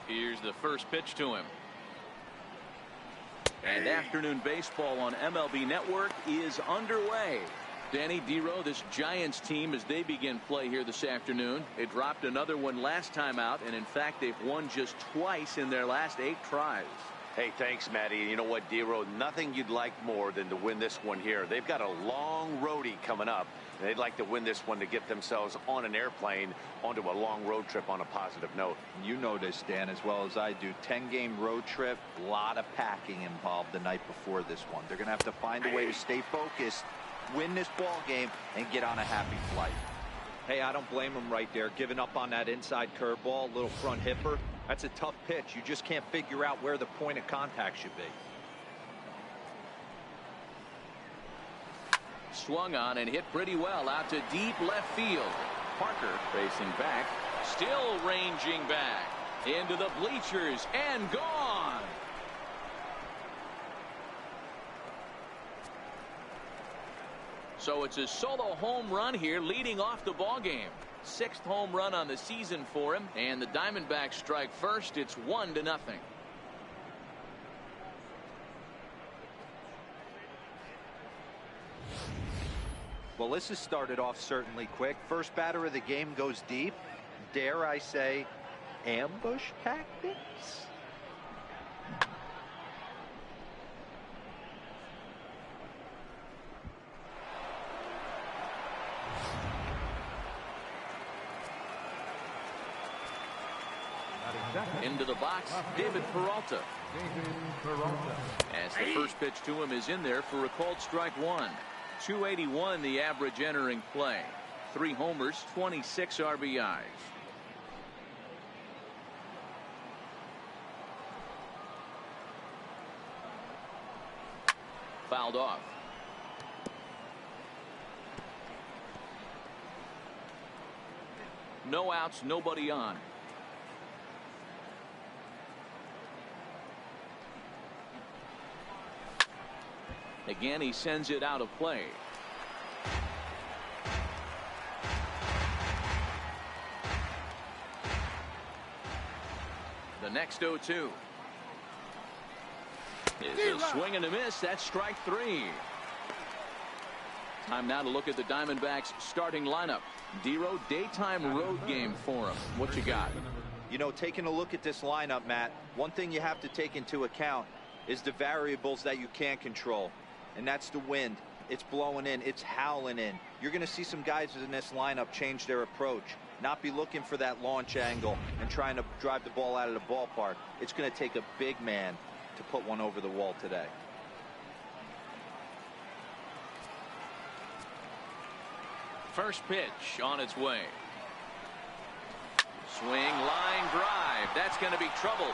Here's the first pitch to him. And afternoon baseball on MLB Network is underway. Danny Dero, this Giants team, as they begin play here this afternoon, they dropped another one last time out, and in fact they've won just twice in their last 8 tries. Hey, thanks, Matty. You know what, Dero, nothing you'd like more than to win this one here. They've got a long roadie coming up, and they'd like to win this one to get themselves on an airplane onto a long road trip on a positive note. You know this, Dan, as well as I do. 10-game road trip, a lot of packing involved the night before this one. They're going to have to find a way to stay focused, win this ball game, and get on a happy flight. Hey, I don't blame him right there. Giving up on that inside curveball, little front hipper. That's a tough pitch. You just can't figure out where the point of contact should be. Swung on and hit pretty well out to deep left field. Parker facing back, still ranging back into the bleachers and gone. So it's a solo home run here leading off the ball game. 6th home run on the season for him, and the Diamondbacks strike first. It's 1-0. Well, this has started off certainly quick. First batter of the game goes deep. Dare I say, ambush tactics? Into the box, David Peralta. As the first pitch to him is in there for a called strike 1. 281 the average entering play. 3 homers, 26 RBIs. Fouled off. No outs, nobody on. Again, he sends it out of play. The next 0-2 is a swing and a miss. That's strike 3. Time now to look at the Diamondbacks starting lineup. Dero, daytime road game for him. What you got? You know, taking a look at this lineup, Matt, one thing you have to take into account is the variables that you can't control. And that's the wind. It's blowing in. It's howling in. You're going to see some guys in this lineup change their approach. Not be looking for that launch angle and trying to drive the ball out of the ballpark. It's going to take a big man to put one over the wall today. First pitch on its way. Swing, line drive. That's going to be trouble.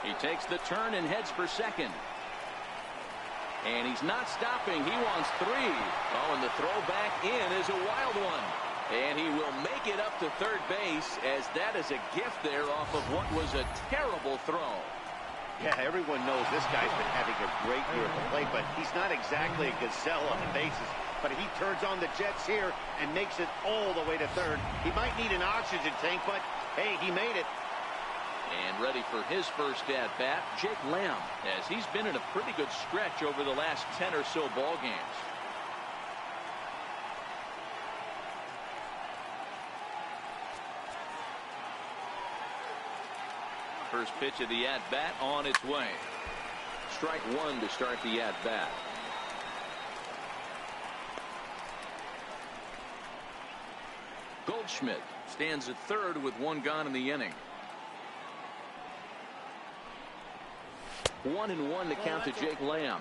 He takes the turn and heads for second. And he's not stopping. He wants 3. Oh, and the throw back in is a wild one. And he will make it up to third base, as that is a gift there off of what was a terrible throw. Yeah, everyone knows this guy's been having a great year at the plate, but he's not exactly a gazelle on the bases. But he turns on the Jets here and makes it all the way to third. He might need an oxygen tank, but hey, he made it. And ready for his first at-bat, Jake Lamb, as he's been in a pretty good stretch over the last 10 or so ball games. First pitch of the at-bat on its way. Strike 1 to start the at-bat. Goldschmidt stands at third with 1 gone in the inning. 1-1 to count to Jake Lamb.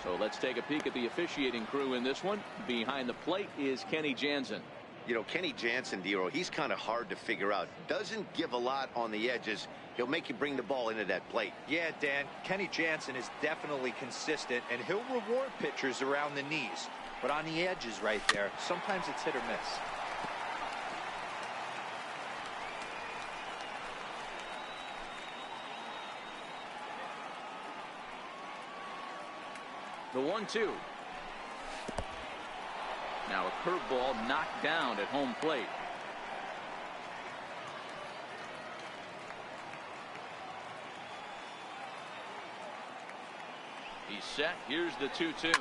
So let's take a peek at the officiating crew in this one. Behind the plate is Kenny Jansen. You know, Kenny Jansen, Dero, he's kind of hard to figure out. Doesn't give a lot on the edges. He'll make you bring the ball into that plate. Yeah, Dan, Kenny Jansen is definitely consistent, and he'll reward pitchers around the knees. But on the edges right there, sometimes it's hit or miss. The 1-2. Now a curveball knocked down at home plate. He's set. Here's the 2-2.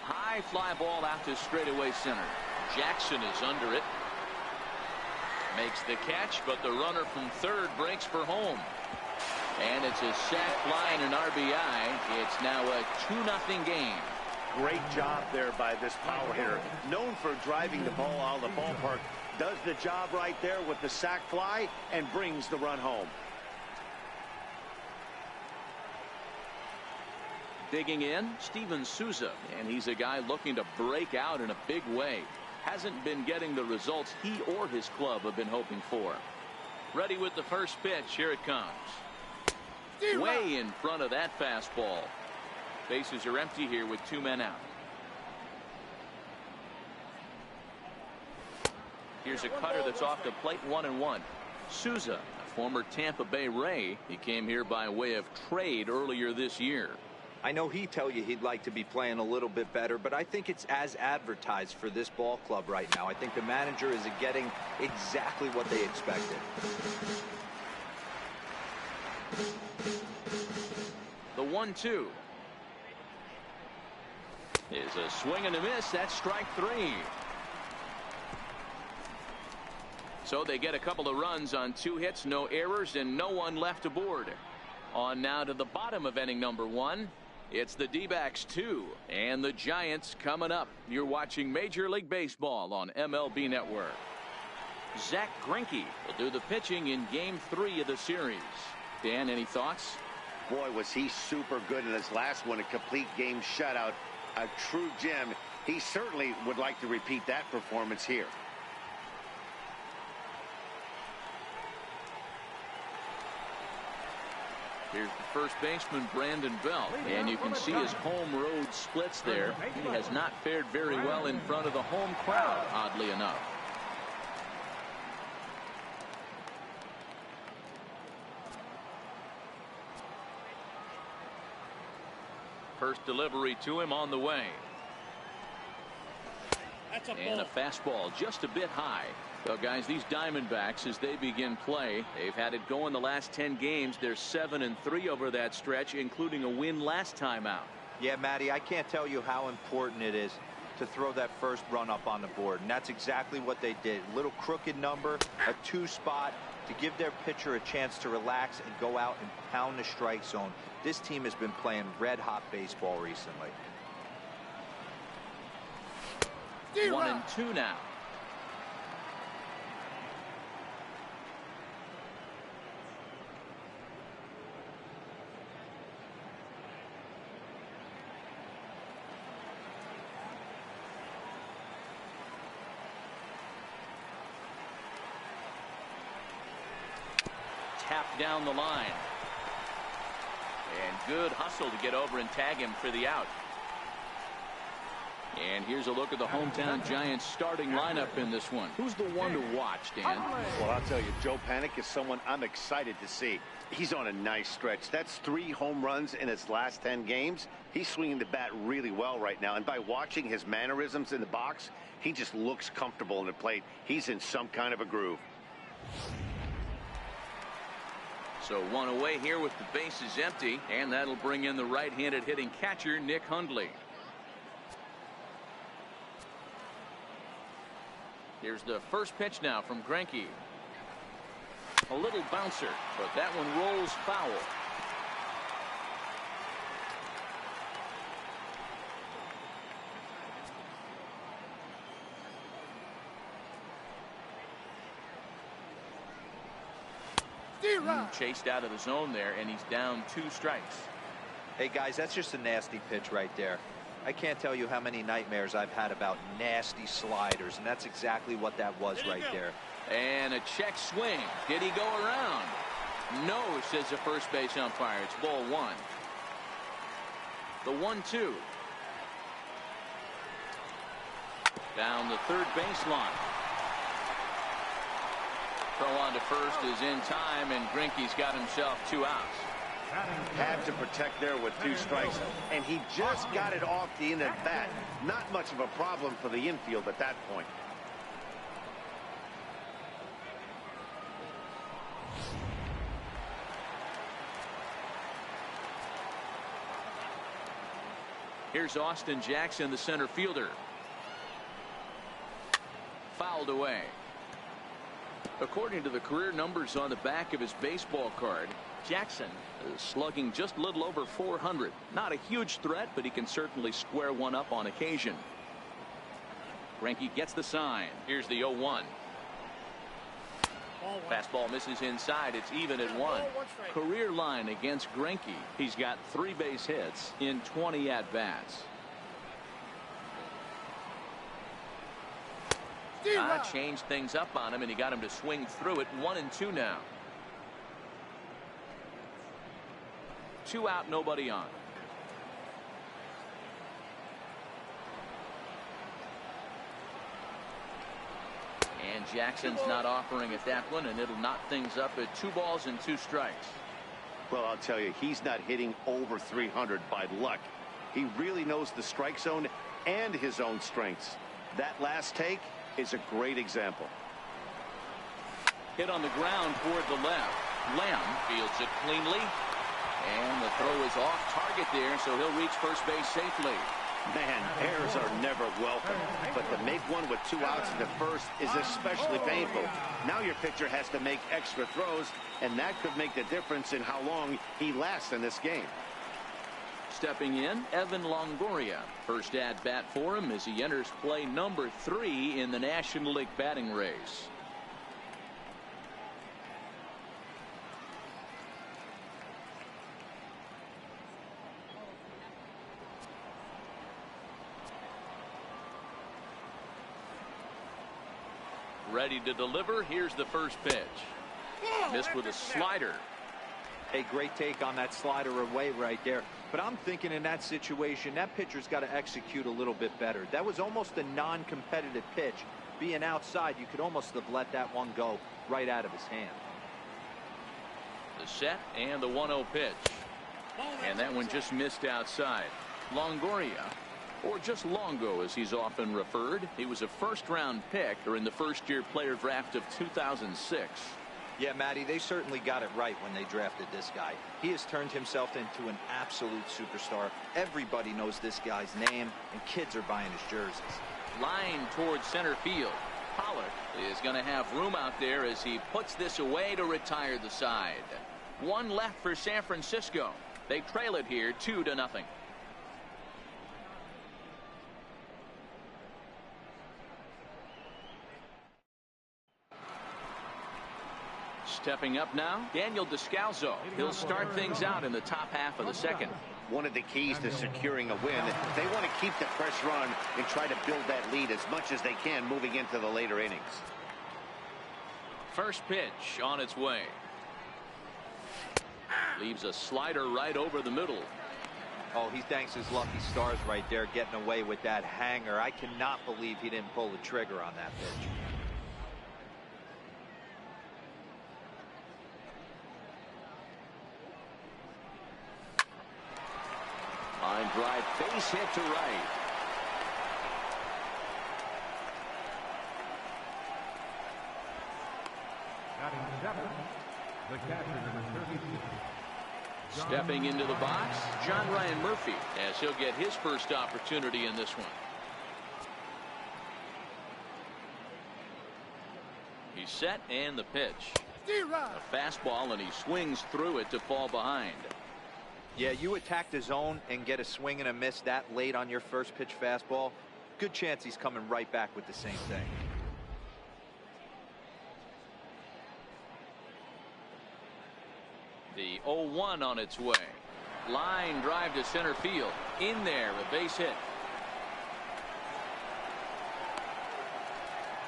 High fly ball out to straightaway center. Jackson is under it. Makes the catch, but the runner from third breaks for home. And it's a sac fly and an RBI. It's now a 2-0 game. Great job there by this power hitter. Known for driving the ball out of the ballpark. Does the job right there with the sac fly and brings the run home. Digging in, Steven Souza, and he's a guy looking to break out in a big way. Hasn't been getting the results he or his club have been hoping for. Ready with the first pitch. Here it comes. Way in front of that fastball. Bases are empty here with 2 men out. Here's a cutter that's off the plate, 1-1. Souza, a former Tampa Bay Ray. He came here by way of trade earlier this year. I know he'd tell you he'd like to be playing a little bit better, but I think it's as advertised for this ball club right now. I think the manager is getting exactly what they expected. The 1-2 is a swing and a miss. That's strike 3. So they get a couple of runs on 2 hits, no errors, and no one left aboard. On now to the bottom of inning number 1. It's the D-backs 2 and the Giants coming up. You're watching Major League Baseball on MLB Network. Zach Greinke will do the pitching in Game 3 of the series. Dan, any thoughts? Boy, was he super good in his last one, a complete game shutout. A true gem. He certainly would like to repeat that performance here. Here's the first baseman, Brandon Belt, and you can see his home road splits there. He has not fared very well in front of the home crowd, oddly enough. First delivery to him on the way. And a fastball just a bit high. Well, guys, these Diamondbacks, as they begin play, they've had it going the last 10 games. They're 7-3 over that stretch, including a win last time out. Yeah, Matty, I can't tell you how important it is to throw that first run up on the board, and that's exactly what they did. Little crooked number, a 2 spot to give their pitcher a chance to relax and go out and pound the strike zone. This team has been playing red-hot baseball recently. 1-2 now. Tapped down the line. And good hustle to get over and tag him for the out. And here's a look at the hometown Giants starting lineup in this one. Who's the one to watch, Dan? Well, I'll tell you, Joe Panik is someone I'm excited to see. He's on a nice stretch. That's 3 home runs in his last 10 games. He's swinging the bat really well right now. And by watching his mannerisms in the box, he just looks comfortable in the plate. He's in some kind of a groove. So 1 away here with the bases empty, and that'll bring in the right-handed hitting catcher, Nick Hundley. Here's the first pitch now from Greinke. A little bouncer, but that one rolls foul. Chased out of the zone there, and he's down 2 strikes. Hey, guys, that's just a nasty pitch right there. I can't tell you how many nightmares I've had about nasty sliders, and that's exactly what that was right there. And a check swing. Did he go around? No, says the first base umpire. It's ball 1. The 1-2. Down the third baseline. Throw on to first is in time, and Greinke's got himself 2 outs. Had to protect there with 2 strikes, and he just got it off the end of the bat. Not much of a problem for the infield at that point. Here's Austin Jackson, the center fielder. Fouled away. According to the career numbers on the back of his baseball card, Jackson is slugging just a little over 400. Not a huge threat, but he can certainly square one up on occasion. Greinke gets the sign. Here's the 0-1. Fastball misses inside. It's even at 1. Career line against Greinke. He's got 3 base hits in 20 at-bats. Changed things up on him, and he got him to swing through it. 1-2 now. 2 out, nobody on. And Jackson's not offering at that one, and it'll knot things up at 2 balls and 2 strikes. Well, I'll tell you, he's not hitting over 300 by luck. He really knows the strike zone and his own strengths. That last take is a great example. Hit on the ground toward the left. Lamb fields it cleanly, and the throw is off target there, so he'll reach first base safely. Man, errors are never welcome, but to make one with 2 outs in the first is especially painful. Now your pitcher has to make extra throws, and that could make the difference in how long he lasts in this game. Stepping in, Evan Longoria. First at bat for him as he enters play number 3 in the National League batting race. Ready to deliver. Here's the first pitch. Missed with a slider. A great take on that slider away right there. But I'm thinking in that situation, that pitcher's got to execute a little bit better. That was almost a non-competitive pitch. Being outside, you could almost have let that one go right out of his hand. The set and the 1-0 pitch. And that one just missed outside. Longoria, or just Longo as he's often referred. He was a first-round pick during the first-year player draft of 2006. Yeah, Matty, they certainly got it right when they drafted this guy. He has turned himself into an absolute superstar. Everybody knows this guy's name, and kids are buying his jerseys. Line towards center field. Pollock is going to have room out there as he puts this away to retire the side. 1 left for San Francisco. They trail it here 2-0. Stepping up now, Daniel Descalso. He'll start things out in the top half of the second. One of the keys to securing a win, they want to keep the pressure on and try to build that lead as much as they can moving into the later innings. First pitch on its way. Leaves a slider right over the middle. Oh, he thanks his lucky stars right there getting away with that hanger. I cannot believe he didn't pull the trigger on that pitch. Line drive, base hit to right. Stepping into the box, John Ryan Murphy, as he'll get his first opportunity in this one. He's set, and the pitch. A fastball, and he swings through it to fall behind. Yeah, you attack the zone and get a swing and a miss that late on your first pitch fastball. Good chance he's coming right back with the same thing. The 0-1 on its way. Line drive to center field. In there, a base hit.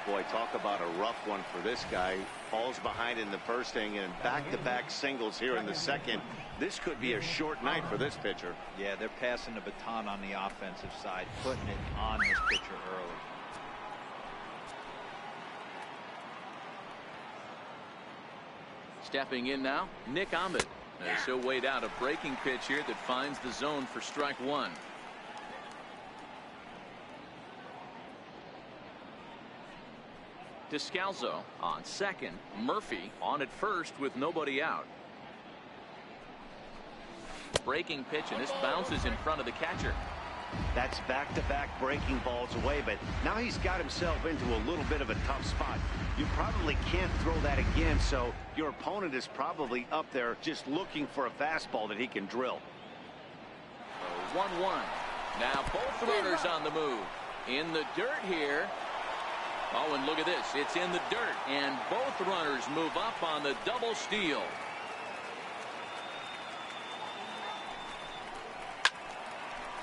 Boy, talk about a rough one for this guy. Falls behind in the first inning and back-to-back singles here in the second. This could be a short night for this pitcher. Yeah, they're passing the baton on the offensive side, putting it on this pitcher early. Stepping in now, Nick Ahmed. As he'll wait out a breaking pitch here that finds the zone for strike 1. Descalso on second. Murphy on at first with nobody out. Breaking pitch, and this bounces in front of the catcher. That's back-to-back breaking balls away, but now he's got himself into a little bit of a tough spot. You probably can't throw that again, so your opponent is probably up there just looking for a fastball that he can drill. 1-1. Now both runners on the move. In the dirt here. Oh, and look at this. It's in the dirt, and both runners move up on the double steal.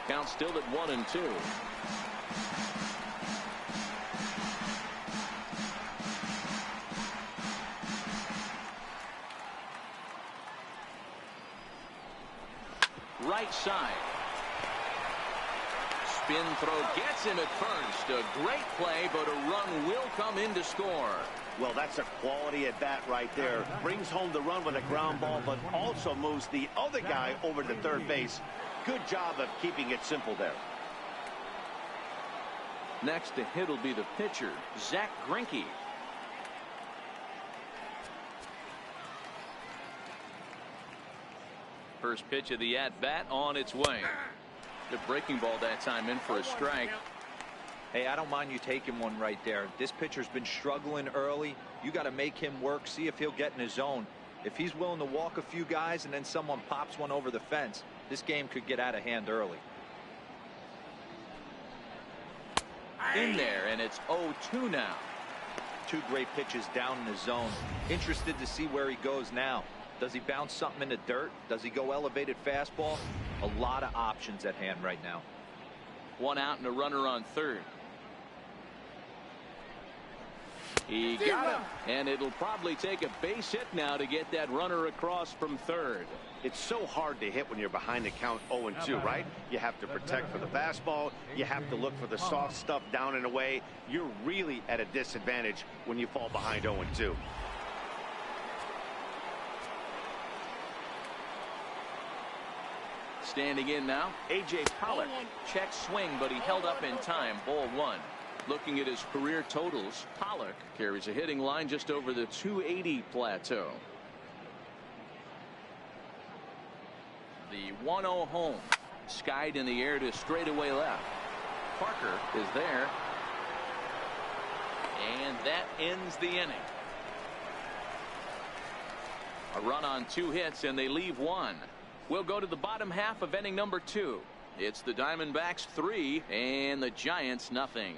Count still at 1-2. Right side. Spin throw gets him at first. A great play, but a run will come in to score. Well, that's a quality at bat right there. Brings home the run with a ground ball, but also moves the other guy over to third base. Good job of keeping it simple there. Next to hit will be the pitcher, Zach Greinke. First pitch of the at-bat on its way. The breaking ball that time in for a strike. Hey, I don't mind you taking one right there. This pitcher's been struggling early. You got to make him work, see if he'll get in his zone. If he's willing to walk a few guys and then someone pops one over the fence, this game could get out of hand early. In there, and it's 0-2 now. Two great pitches down in the zone. Interested to see where he goes now. Does he bounce something in the dirt? Does he go elevated fastball? A lot of options at hand right now. One out and a runner on third. He got him, and it'll probably take a base hit now to get that runner across from third. It's so hard to hit when you're behind the count 0-2, right? You have to protect for the fastball. You have to look for the soft stuff down and away. You're really at a disadvantage when you fall behind 0-2. Standing in now, A.J. Pollock. Check swing, but he held up in time. Ball one. Looking at his career totals, Pollock carries a hitting line just over the 280 plateau. The 1-0 home. Skied in the air to straightaway left. Parker is there. And that ends the inning. A run on 2 hits, and they leave 1. We'll go to the bottom half of inning number 2. It's the Diamondbacks 3 and the Giants nothing.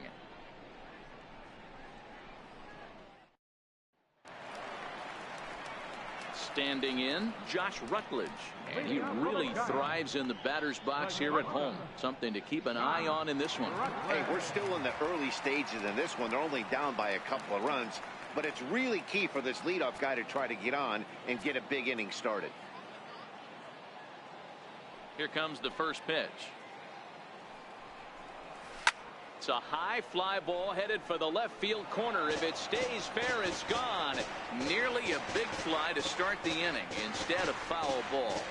Standing in, Josh Rutledge, and he really thrives in the batter's box here at home. Something to keep an eye on in this one. Hey, we're still in the early stages in this one. They're only down by a couple of runs, but it's really key for this leadoff guy to try to get on and get a big inning started. Here comes the first pitch. It's a high fly ball headed for the left field corner. If it stays fair, it's gone. Nearly a big fly to start the inning instead of foul ball.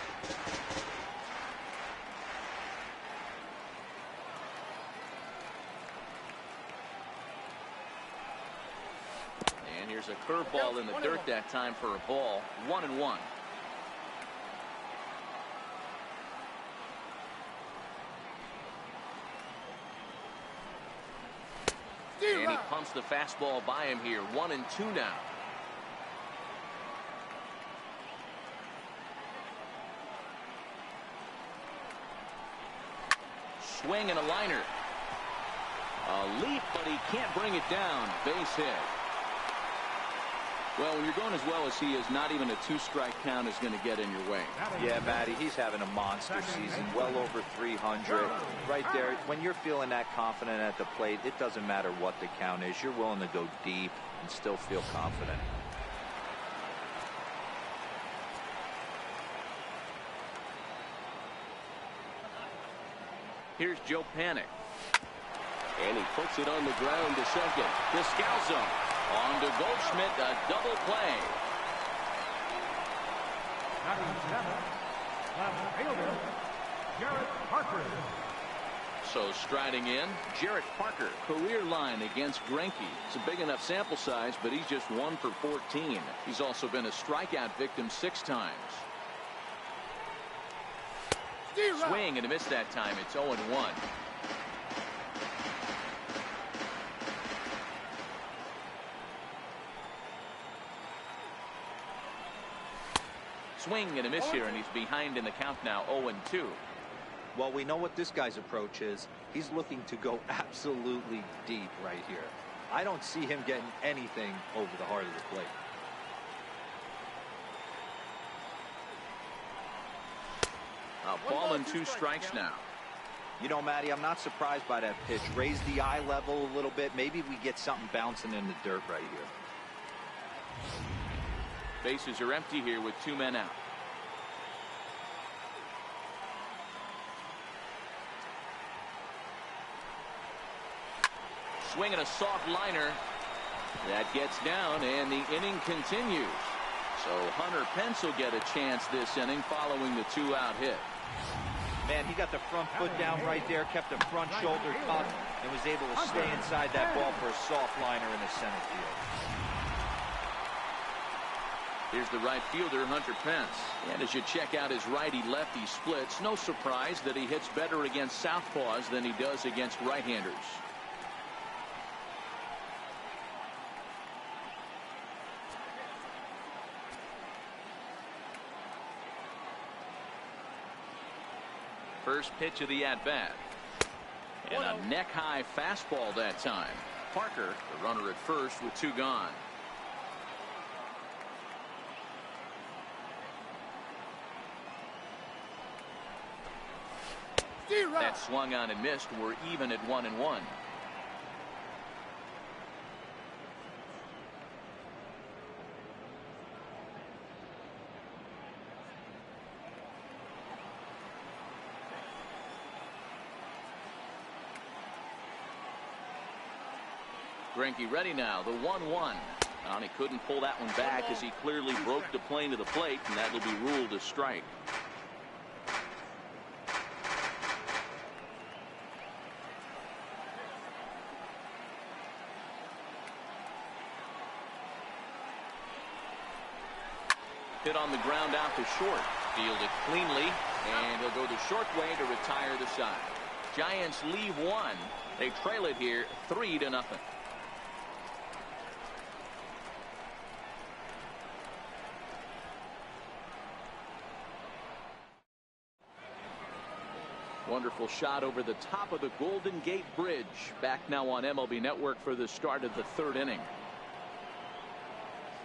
And here's a curveball in the dirt that time for a ball. 1-1. And he pumps the fastball by him here. 1-2 now. Swing and a liner. A leap, but he can't bring it down. Base hit. Well, when you're going as well as he is, not even a 2-strike count is going to get in your way. Yeah, Matty, he's having a monster season, well over 300. Right there, when you're feeling that confident at the plate, it doesn't matter what the count is. You're willing to go deep and still feel confident. Here's Joe Panic. And he puts it on the ground to second. Descalzo. On to Goldschmidt, a double play. So striding in, Jarrett Parker, career line against Greinke. It's a big enough sample size, but he's just 1 for 14. He's also been a strikeout victim 6 times. Swing and a miss that time. It's 0-1. swing and a miss here, and he's behind in the count now, 0-2. Well, we know what this guy's approach is. He's looking to go absolutely deep right here. I don't see him getting anything over the heart of the plate. A ball and 2 strikes now. You know, Matty, I'm not surprised by that pitch. Raise the eye level a little bit. Maybe we get something bouncing in the dirt right here. Bases are empty here with 2 men out. Swinging a soft liner. That gets down, and the inning continues. So Hunter Pence will get a chance this inning following the 2-out hit. Man, he got the front foot down right there, kept the front shoulder tucked, and was able to stay inside that ball for a soft liner in the center field. Here's the right fielder, Hunter Pence. And as you check out his righty-lefty splits, no surprise that he hits better against southpaws than he does against right-handers. First pitch of the at-bat. And a neck-high fastball that time. Parker, the runner at first with 2 gone. That swung on and missed. We're even at 1-1. Greinke ready now, the 1-1. And he couldn't pull that one back as he clearly broke the plane to the plate, and that will be ruled a strike. Hit on the ground out to short. Fielded cleanly, and he'll go the short way to retire the side. Giants leave 1. They trail it here 3-0. Wonderful shot over the top of the Golden Gate Bridge. Back now on MLB Network for the start of the 3rd inning.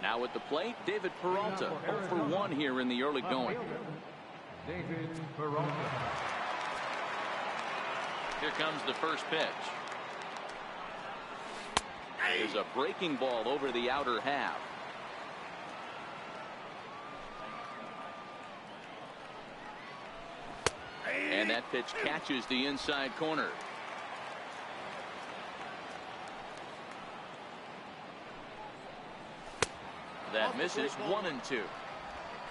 Now at the plate, David Peralta, 0 for 1 here in the early going. David Peralta. Here comes the first pitch. There's a breaking ball over the outer half. And that pitch catches the inside corner. That misses 1-2.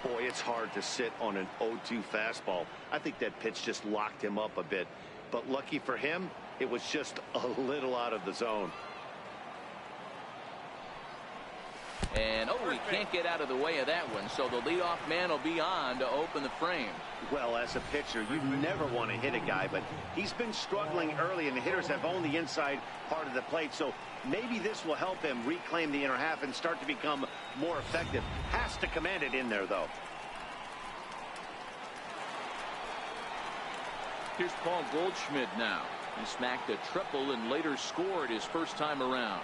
Boy, it's hard to sit on an 0-2 fastball. I think that pitch just locked him up a bit. But lucky for him, it was just a little out of the zone. And he can't get out of the way of that one, so the leadoff man will be on to open the frame. Well, as a pitcher, you never want to hit a guy, but he's been struggling early, and the hitters have owned the inside part of the plate, so maybe this will help him reclaim the inner half and start to become more effective. Has to command it in there, though. Here's Paul Goldschmidt now. He smacked a triple and later scored his first time around.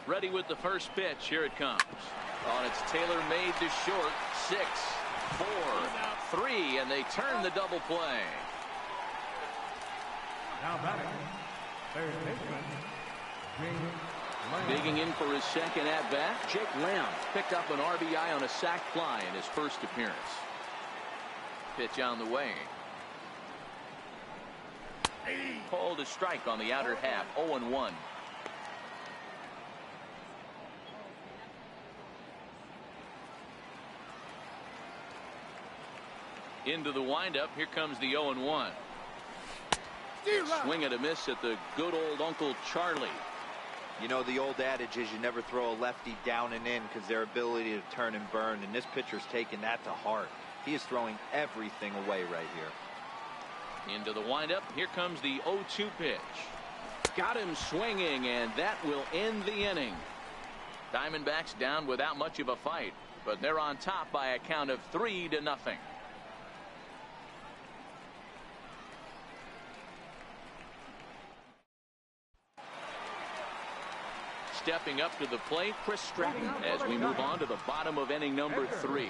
Ready with the first pitch. Here it comes. Oh, it's tailor-made to short. 6, 4, 3, and they turn the double play. Now batting, third baseman. Digging in for his second at-bat, Jake Lamb picked up an RBI on a sac fly in his first appearance. Pitch on the way. Pulled a strike on the outer half. 0-1. Into the windup. Here comes the 0-1. Swing and a miss at the good old Uncle Charlie. You know, the old adage is you never throw a lefty down and in because their ability to turn and burn, and this pitcher's taking that to heart. He is throwing everything away right here. Into the windup. Here comes the 0-2 pitch. Got him swinging, and that will end the inning. Diamondbacks down without much of a fight, but they're on top by a count of 3-0. Stepping up to the plate, Chris Stratton, as we move on to the bottom of inning number 3.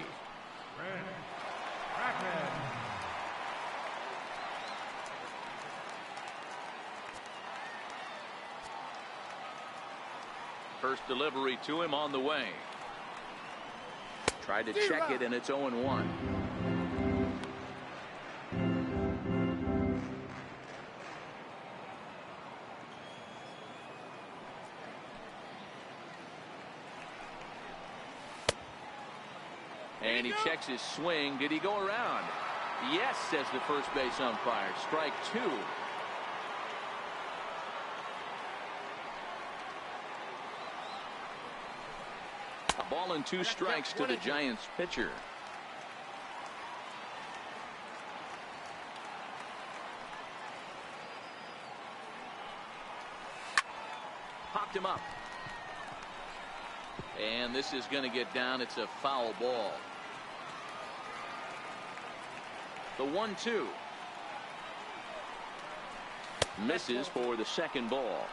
First delivery to him on the way. Tried to check it, and it's 0-1. And he checks his swing. Did he go around? Yes, says the first base umpire. Strike 2. A ball and 2 strikes to the Giants pitcher. Popped him up. And this is going to get down. It's a foul ball. The 1-2. Misses for the second ball.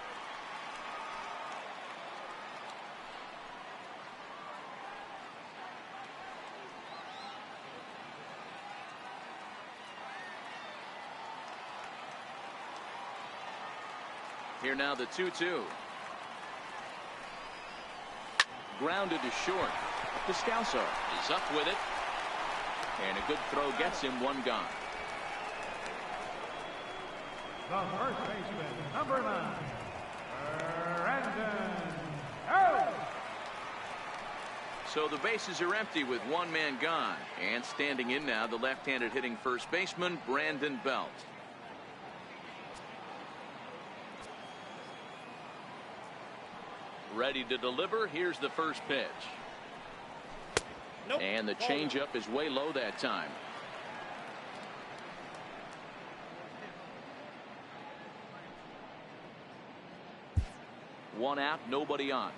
Here now the 2-2. Grounded to short. Descalso is up with it. And a good throw gets him 1 gone. The first baseman, number 9, Brandon Belt. So the bases are empty with 1 man gone. And standing in now, the left-handed hitting first baseman, Brandon Belt. Ready to deliver. Here's the first pitch. Nope. And the changeup is way low that time. One out, nobody on.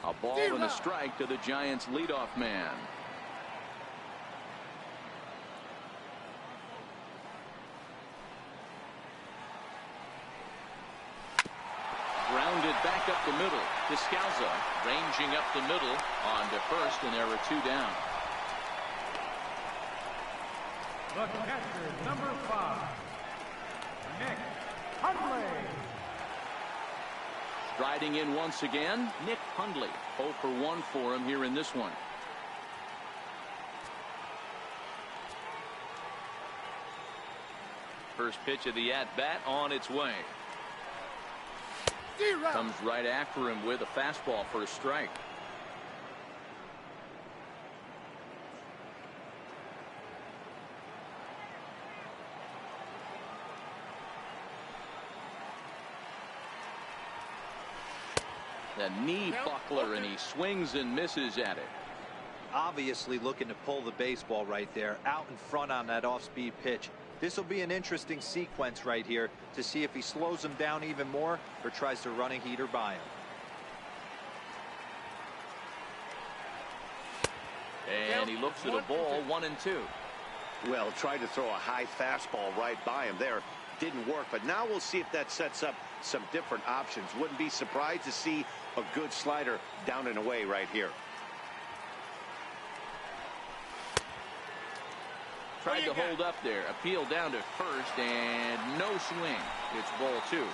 A ball and a strike to the Giants leadoff man. Grounded back up the middle. Descalso ranging up the middle on to first, and there are 2 down. The catcher, number 5, Nick Hundley. Striding in once again, Nick Hundley. 0 for 1 for him here in this one. First pitch of the at-bat on its way. Comes right after him with a fastball for a strike. The knee buckler, and he swings and misses at it. Obviously looking to pull the baseball right there, out in front on that off-speed pitch. This will be an interesting sequence right here to see if he slows him down even more or tries to run a heater by him. And he looks at a ball, 1-2. Well, tried to throw a high fastball right by him there. Didn't work, but now we'll see if that sets up some different options. Wouldn't be surprised to see a good slider down and away right here. Tried to hold up there. Appeal down to first, and no swing. It's ball 2.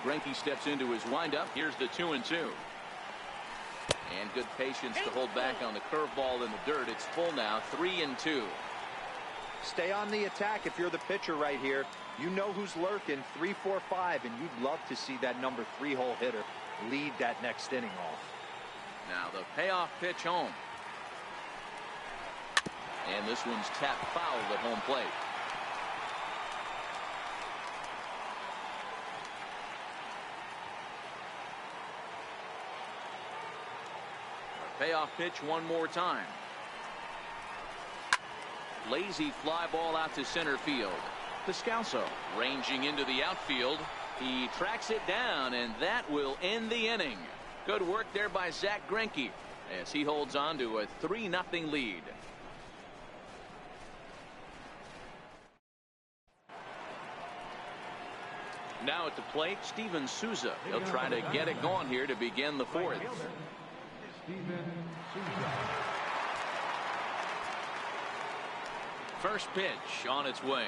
Greinke steps into his windup. Here's the 2-2. And good patience to hold back on the curveball in the dirt. It's full now, 3-2. Stay on the attack if you're the pitcher right here. You know who's lurking, 3, 4, 5, and you'd love to see that number 3-hole hitter lead that next inning off. Now the payoff pitch home. And this one's tapped foul at home plate. Payoff pitch one more time. Lazy fly ball out to center field. Descalso ranging into the outfield. He tracks it down, and that will end the inning. Good work there by Zach Greinke as he holds on to a 3-0 lead. Now at the plate, Steven Souza. He'll try to get it going here to begin the fourth. First pitch on its way.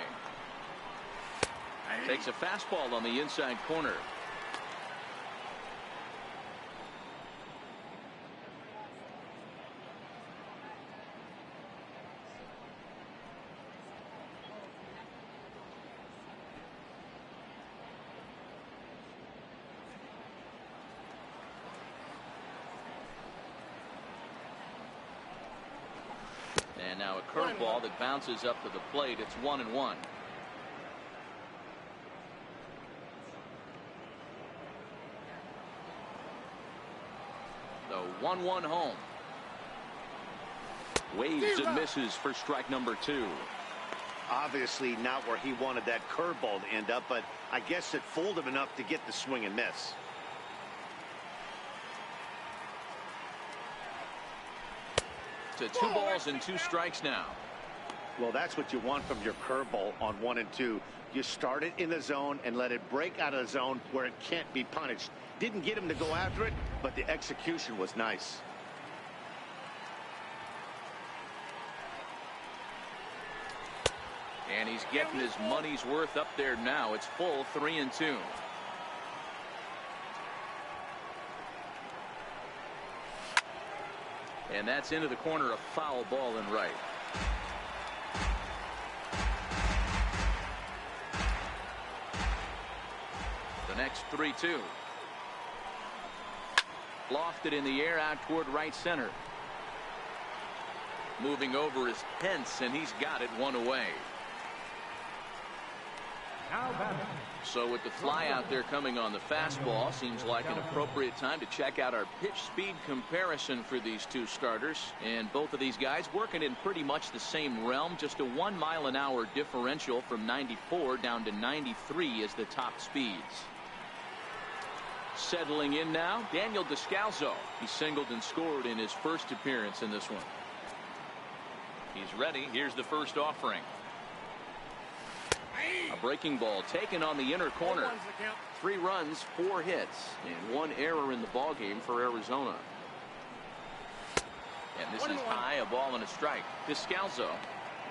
Takes a fastball on the inside corner. And now a curveball that bounces up to the plate. It's 1-1. The 1-1 home. Waves and misses for strike number 2. Obviously not where he wanted that curveball to end up, but I guess it fooled him enough to get the swing and miss. To 2 balls and 2 strikes now. Well, that's what you want from your curveball on 1 and 2. You start it in the zone and let it break out of the zone where it can't be punished. Didn't get him to go after it, but the execution was nice. And he's getting his money's worth up there now. It's full 3-2. And that's into the corner, a foul ball and right. The next 3-2. Lofted in the air out toward right center. Moving over is Pence, and he's got it 1 away. So with the fly out there coming on the fastball, seems like an appropriate time to check out our pitch speed comparison for these 2 starters. And both of these guys working in pretty much the same realm. Just a 1 mile-an-hour differential from 94 down to 93 is the top speeds. Settling in now, Daniel Descalso. He singled and scored in his first appearance in this one. He's ready. Here's the first offering. A breaking ball taken on the inner corner. 3 runs, 4 hits, and 1 error in the ballgame for Arizona. And this is high, a ball and a strike. Descalso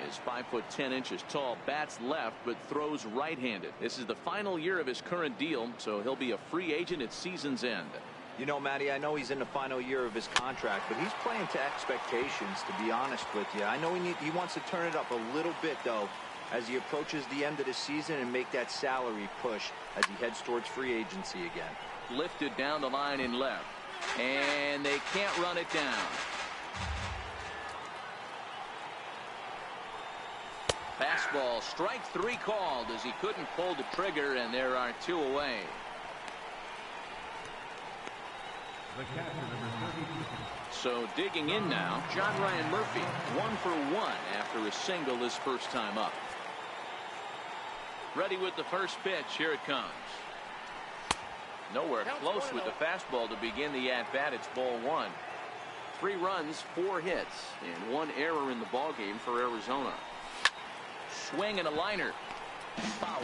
is 5'10" tall, bats left, but throws right-handed. This is the final year of his current deal, so he'll be a free agent at season's end. You know, Matty, I know he's in the final year of his contract, but he's playing to expectations, to be honest with you. I know he wants to turn it up a little bit, though, as he approaches the end of the season and make that salary push as he heads towards free agency again. Lifted down the line in left, and they can't run it down. Fastball, strike 3 called as he couldn't pull the trigger, and there are 2 away. So digging in now, John Ryan Murphy, 1 for 1 after a single his first time up. Ready with the first pitch. Here it comes. Nowhere close with the fastball to begin the at-bat. It's ball 1. 3 runs, 4 hits, and 1 error in the ballgame for Arizona. Swing and a liner. Foul.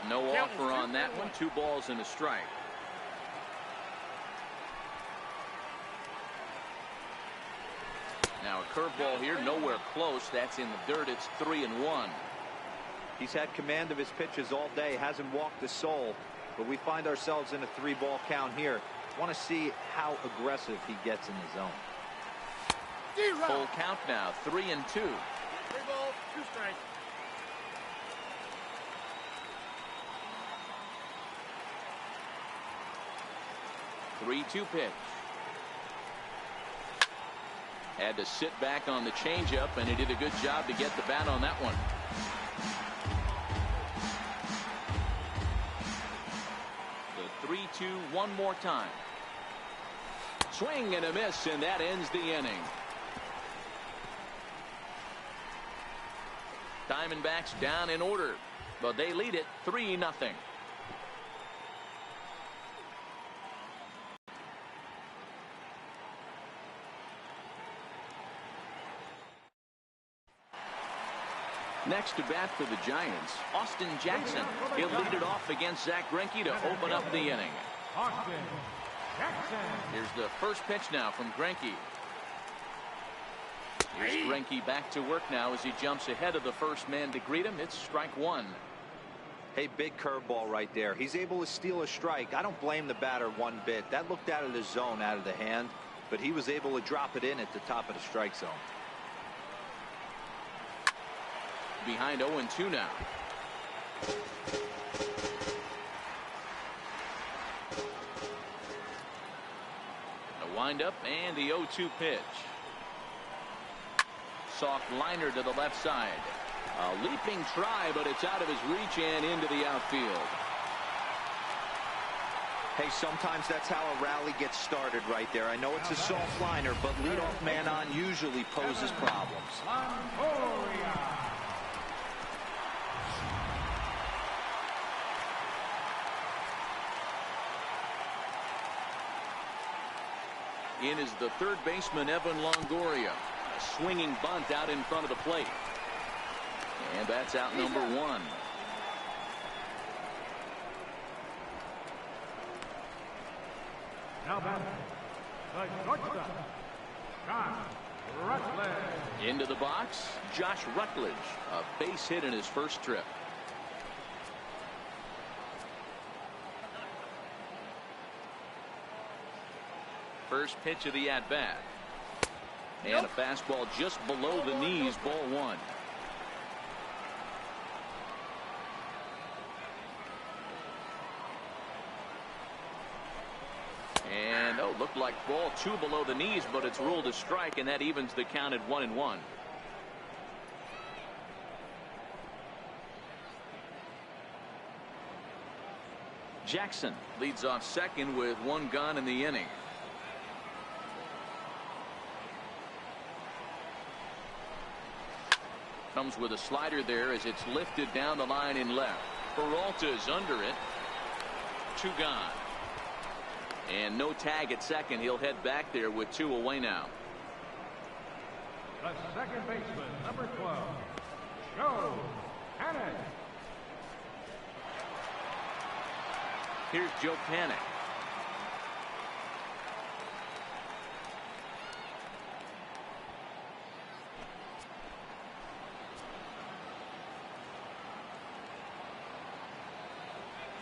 No offer on that one. 2 balls and a strike. Now a curveball here, nowhere close. That's in the dirt. It's 3-1. He's had command of his pitches all day, hasn't walked a soul, but we find ourselves in a 3-ball count here. Want to see how aggressive he gets in the zone. Full count now, 3-2. 3 balls, 2 strikes. Three-2 pitch. Had to sit back on the changeup, and he did a good job to get the bat on that one. 3-2 one more time. Swing and a miss, and that ends the inning. Diamondbacks down in order, but they lead it 3-0. Next to bat for the Giants, Austin Jackson. He'll lead it off against Zach Greinke to open up the inning. Austin Jackson. Here's the first pitch now from Greinke. Here's Greinke back to work now as he jumps ahead of the first man to greet him. It's strike one. Hey, big curveball right there. He's able to steal a strike. I don't blame the batter one bit. That looked out of the zone, out of the hand, but he was able to drop it in at the top of the strike zone. Behind 0-2 now. A windup and the 0-2 pitch. Soft liner to the left side. A leaping try, but it's out of his reach and into the outfield. Hey, sometimes that's how a rally gets started right there. I know it's a soft liner, but leadoff man on usually poses problems. In is the third baseman, Evan Longoria. A swinging bunt out in front of the plate. And that's out number one. Now batting, the shortstop, Josh Rutledge. Into the box, Josh Rutledge. A base hit in his first trip. First pitch of the at-bat. And a fastball just below the knees, ball one. And looked like ball two below the knees, but it's ruled a strike, and that evens the count at 1-1. Jackson leads off second with one gone in the inning. Comes with a slider there as it's lifted down the line in left. Peralta's under it. Two gone. And no tag at second. He'll head back there with two away now. The second baseman, number 12, Joe Panic. Here's Joe Panic.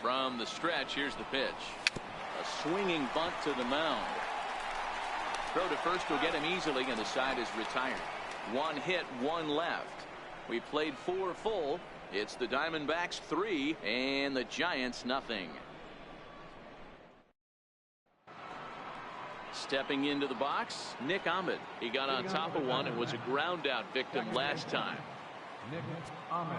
From the stretch, here's the pitch. A swinging bunt to the mound. Throw to first will get him easily, and the side is retired. One hit, one left. We played 4 full. It's the Diamondbacks 3 and the Giants nothing. Stepping into the box, Nick Ahmed. He got on top of one and was a ground out victim last time. Nick Ahmed.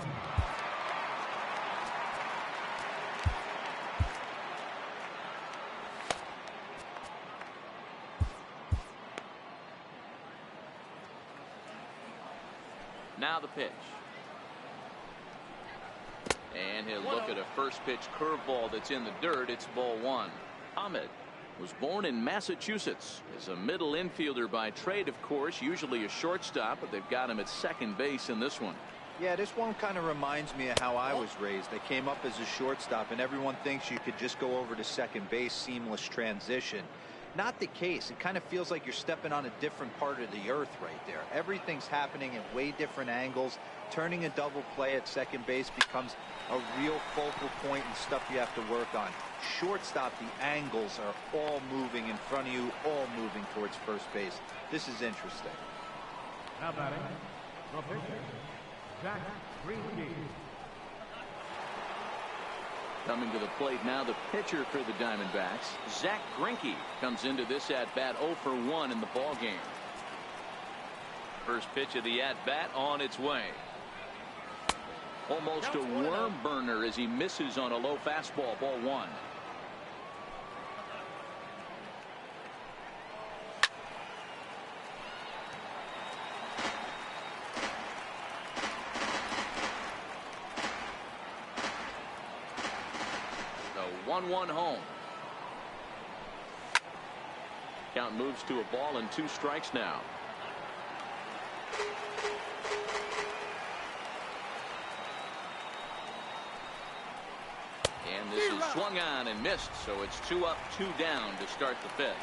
Now the pitch. And he'll look at a first pitch curveball that's in the dirt. It's ball one. Ahmed was born in Massachusetts. Is a middle infielder by trade, of course, usually a shortstop, but they've got him at second base in this one. Yeah, this one kind of reminds me of how I was raised. I came up as a shortstop, and everyone thinks you could just go over to second base, seamless transition. Not the case. It kind of feels like you're stepping on a different part of the earth right there. Everything's happening at way different angles. Turning a double play at second base becomes a real focal point and stuff you have to work on. Shortstop, the angles are all moving in front of you, all moving towards first base. This is interesting. Now batting, the pitcher, Zach Greinke. Coming to the plate now, the pitcher for the Diamondbacks, Zach Greinke, comes into this at-bat 0 for 1 in the ball game. First pitch of the at-bat on its way. Almost a worm burner as he misses on a low fastball, ball one. 1-1 home. Count moves to a ball and 2 strikes now. And this is swung on and missed, so it's 2 up, 2 down to start the 5th.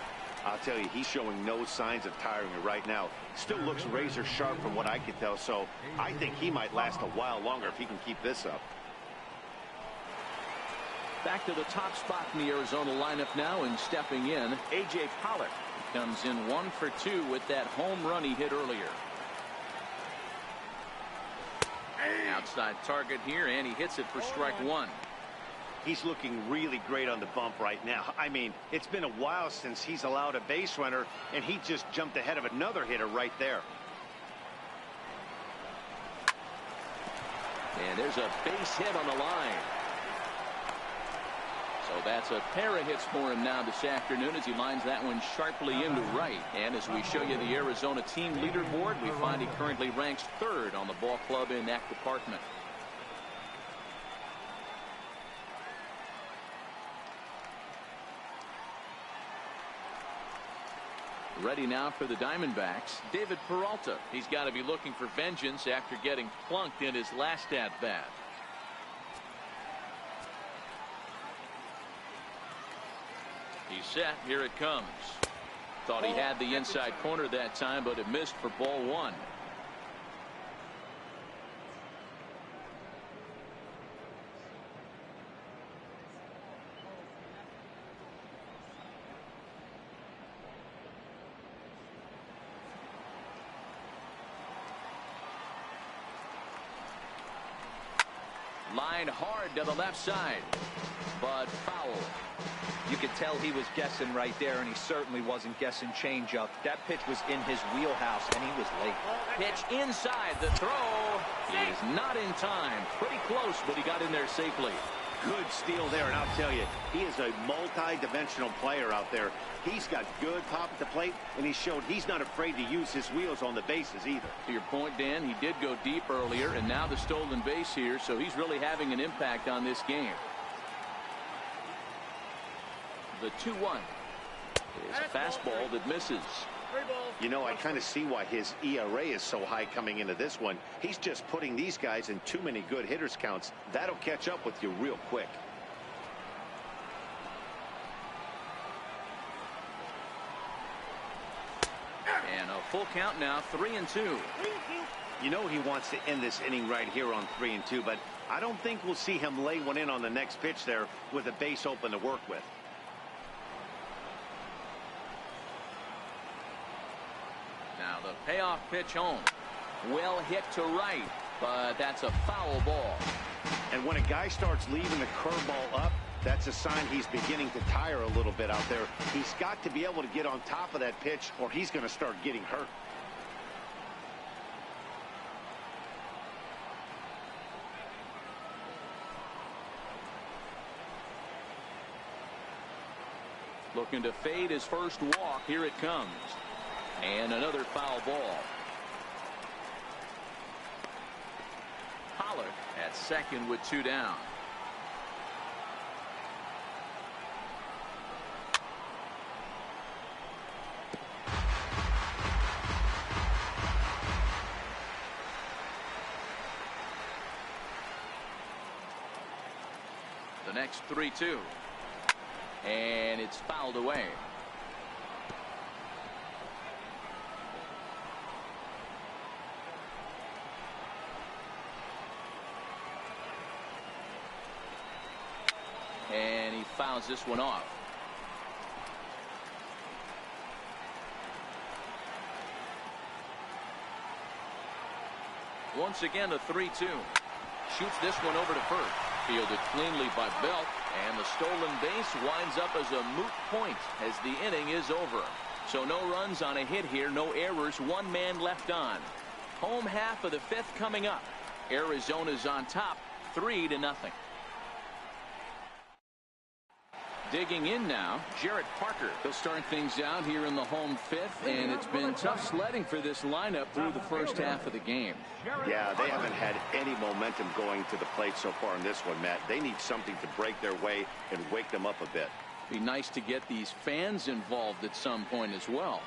I'll tell you, he's showing no signs of tiring right now. Still looks razor sharp from what I can tell, so I think he might last a while longer if he can keep this up. Back to the top spot in the Arizona lineup now, and stepping in, A.J. Pollock comes in 1 for 2 with that home run he hit earlier. Outside target here, and he hits it for strike 1. He's looking really great on the bump right now. I mean, it's been a while since he's allowed a base runner, and he just jumped ahead of another hitter right there. And there's a base hit on the line. So that's a pair of hits for him now this afternoon as he lines that one sharply into right. And as we show you the Arizona team leaderboard, we find he currently ranks 3rd on the ball club in that department. Ready now for the Diamondbacks, David Peralta. He's got to be looking for vengeance after getting plunked in his last at-bat. He's set. Here it comes. Thought he had the inside corner that time, but it missed for ball 1. Line hard to the left side, but foul. You could tell he was guessing right there, and he certainly wasn't guessing changeup. That pitch was in his wheelhouse, and he was late. Pitch inside, the throw. He is not in time. Pretty close, but he got in there safely. Good steal there, and I'll tell you, he is a multi-dimensional player out there. He's got good pop at the plate, and he showed he's not afraid to use his wheels on the bases either. To your point, Dan, he did go deep earlier, and now the stolen base here, so he's really having an impact on this game. The 2-1 is a fastball that misses. You know, I kind of see why his ERA is so high coming into this one. He's just putting these guys in too many good hitters counts. That'll catch up with you real quick. And a full count now, 3-2. You know he wants to end this inning right here on 3-2, but I don't think we'll see him lay one in on the next pitch there with a base open to work with. Now the payoff pitch home. Well hit to right, but that's a foul ball. And when a guy starts leaving the curveball up, that's a sign he's beginning to tire a little bit out there. He's got to be able to get on top of that pitch, or he's going to start getting hurt. Looking to fade his first walk. Here it comes. And another foul ball. Pollock at second with 2 down. The next 3-2. And it's fouled away. And he fouls this one off. Once again, a 3-2. Shoots this one over to first. Fielded cleanly by Belt, and the stolen base winds up as a moot point as the inning is over. So no runs on a hit here, no errors, 1 man left on. Home half of the 5th coming up. Arizona's on top, 3-0. Digging in now, Jarrett Parker. He'll start things out here in the home fifth, and it's been tough sledding for this lineup through the first half of the game. Yeah, they haven't had any momentum going to the plate so far in this one, Matt. They need something to break their way and wake them up a bit. Be nice to get these fans involved at some point as well.